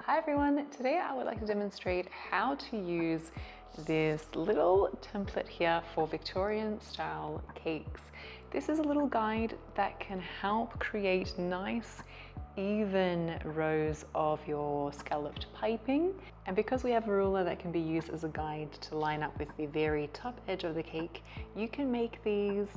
Hi everyone, today I would like to demonstrate how to use this little template here for Victorian style cakes. This is a little guide that can help create nice even rows of your scalloped piping, and because we have a ruler that can be used as a guide to line up with the very top edge of the cake, you can make these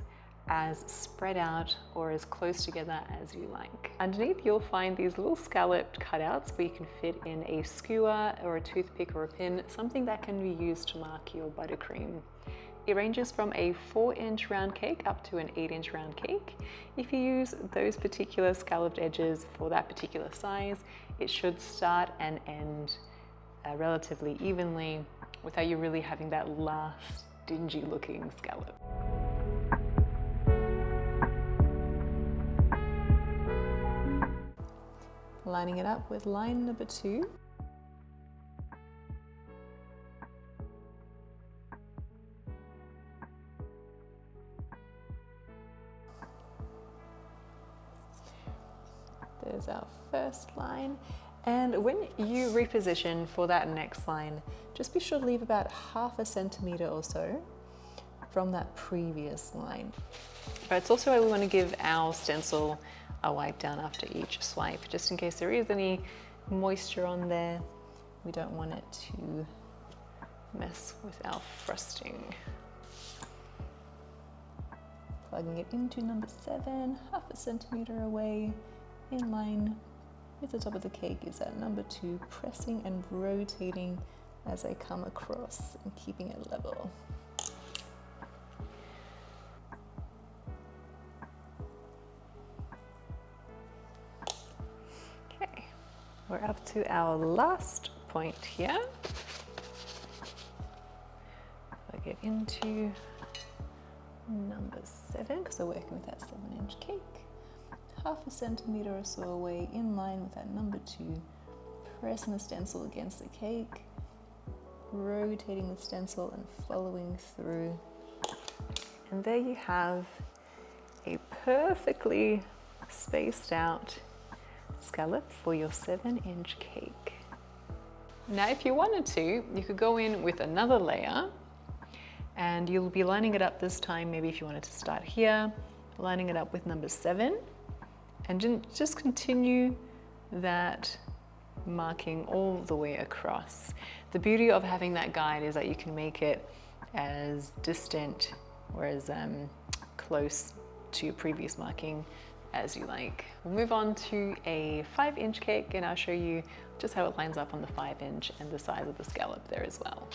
as spread out or as close together as you like. Underneath you'll find these little scalloped cutouts where you can fit in a skewer or a toothpick or a pin, something that can be used to mark your buttercream. It ranges from a 4-inch round cake up to an 8-inch round cake. If you use those particular scalloped edges for that particular size, it should start and end relatively evenly without you really having that last dingy looking scallop. Lining it up with line number 2. There's our first line. And when you reposition for that next line, just be sure to leave about ½ centimeter or so from that previous line. But it's also why we want to give our stencil a wipe down after each swipe, just in case there is any moisture on there. We don't want it to mess with our frosting. Plugging it into number 7, ½ centimeter away, in line with the top of the cake is at number 2, pressing and rotating as I come across and keeping it level. Okay, we're up to our last point here. Plug it into number 7 because we're working with that 7-inch cake. ½ centimeter or so away, in line with that number 2, pressing the stencil against the cake, rotating the stencil and following through. And there you have a perfectly spaced out scallop for your 7-inch cake. Now if you wanted to, you could go in with another layer and you'll be lining it up this time. Maybe if you wanted to start here, lining it up with number 7. And just continue that marking all the way across. The beauty of having that guide is that you can make it as distant or as close to your previous marking as you like. We'll move on to a 5-inch cake and I'll show you just how it lines up on the 5-inch and the size of the scallop there as well.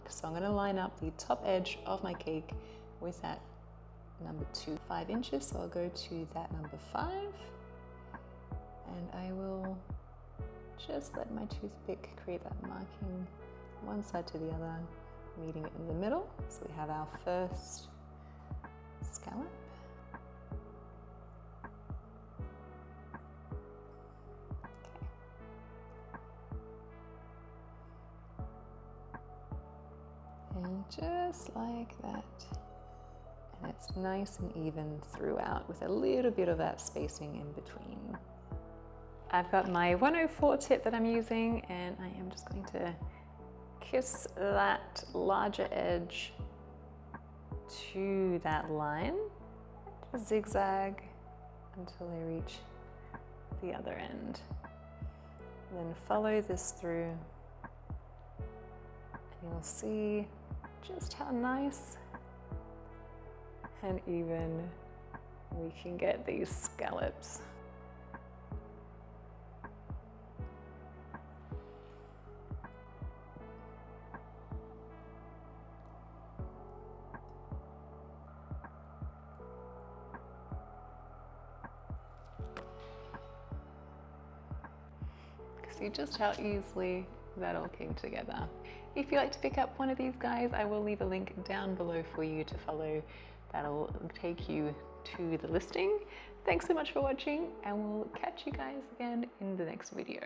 So I'm going to line up the top edge of my cake with that number 2, 5 inches, so I'll go to that number 5 and I will just let my toothpick create that marking one side to the other, meeting it in the middle. So we have our first scallop. Okay. And just like that. And it's nice and even throughout with a little bit of that spacing in between. I've got my 104 tip that I'm using and I am just going to kiss that larger edge to that line, zigzag until I reach the other end. Then follow this through and you'll see just how nice and even we can get these scallops. See just how easily that all came together. If you'd like to pick up one of these guys, I will leave a link down below for you to follow. That'll take you to the listing. Thanks so much for watching and we'll catch you guys again in the next video.